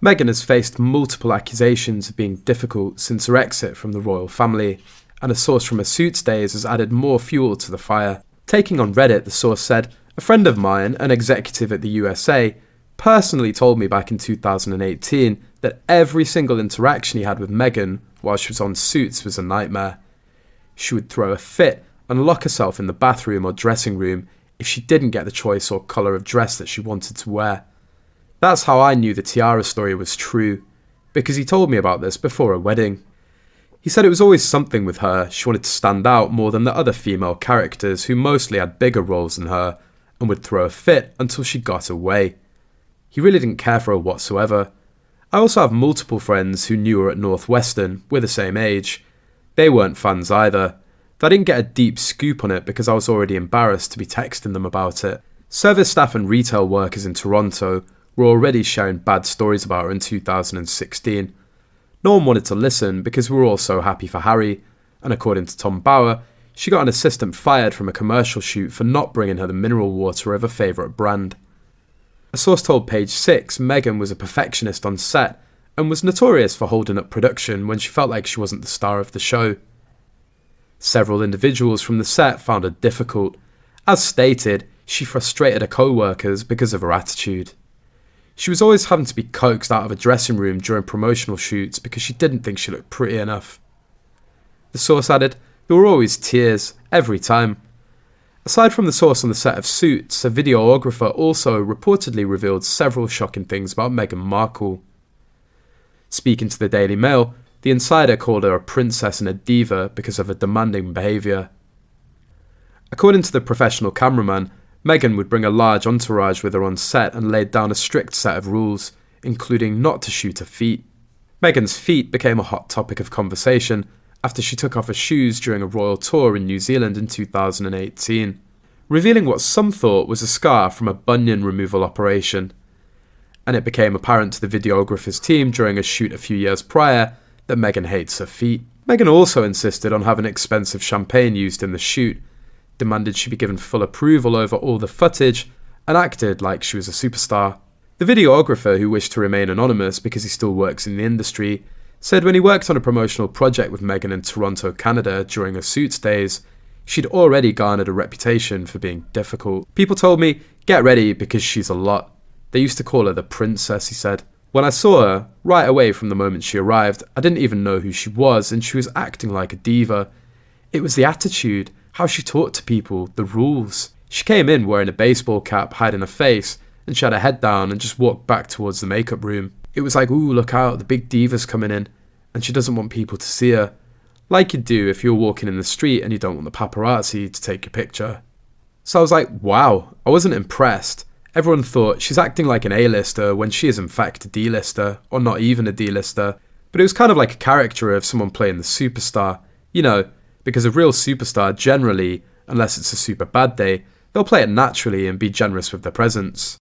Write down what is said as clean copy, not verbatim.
Meghan has faced multiple accusations of being difficult since her exit from the royal family, and a source from her Suits days has added more fuel to the fire. Taking on Reddit, the source said, "A friend of mine, an executive at the USA, personally told me back in 2018 that every single interaction he had with Meghan while she was on Suits was a nightmare. She would throw a fit and lock herself in the bathroom or dressing room if she didn't get the choice or colour of dress that she wanted to wear. That's how I knew the tiara story was true, because he told me about this before a wedding. He said it was always something with her. She wanted to stand out more than the other female characters who mostly had bigger roles than her and would throw a fit until she got away. He really didn't care for her whatsoever. I also have multiple friends who knew her at Northwestern, we're the same age. They weren't fans either. I didn't get a deep scoop on it because I was already embarrassed to be texting them about it. Service staff and retail workers in Toronto were already sharing bad stories about her in 2016. No one wanted to listen because we were all so happy for Harry, and according to Tom Bauer, she got an assistant fired from a commercial shoot for not bringing her the mineral water of her favourite brand. A source told Page 6 Meghan was a perfectionist on set and was notorious for holding up production when she felt like she wasn't the star of the show. Several individuals from the set found her difficult. As stated, she frustrated her co-workers because of her attitude. She was always having to be coaxed out of a dressing room during promotional shoots because she didn't think she looked pretty enough. The source added, there were always tears, every time. Aside from the source on the set of Suits, a videographer also reportedly revealed several shocking things about Meghan Markle. Speaking to the Daily Mail, the insider called her a princess and a diva because of her demanding behaviour. According to the professional cameraman, Meghan would bring a large entourage with her on set and laid down a strict set of rules, including not to shoot her feet. Meghan's feet became a hot topic of conversation after she took off her shoes during a royal tour in New Zealand in 2018, revealing what some thought was a scar from a bunion removal operation. And it became apparent to the videographer's team during a shoot a few years prior that Meghan hates her feet. Meghan also insisted on having expensive champagne used in the shoot, demanded she be given full approval over all the footage, and acted like she was a superstar. The videographer, who wished to remain anonymous because he still works in the industry, said when he worked on a promotional project with Meghan in Toronto, Canada during her Suits days, she'd already garnered a reputation for being difficult. People told me, get ready because she's a lot. They used to call her the princess, he said. When I saw her, right away from the moment she arrived, I didn't even know who she was and she was acting like a diva. It was the attitude, how she talked to people, the rules. She came in wearing a baseball cap, hiding her face, and she had her head down and just walked back towards the makeup room. It was like, ooh, look out, the big diva's coming in, and she doesn't want people to see her. Like you'd do if you were walking in the street and you don't want the paparazzi to take your picture. So I was like, wow, I wasn't impressed. Everyone thought she's acting like an A-lister when she is in fact a D-lister, or not even a D-lister. But it was kind of like a caricature of someone playing the superstar. You know, because a real superstar generally, unless it's a super bad day, they'll play it naturally and be generous with their presence.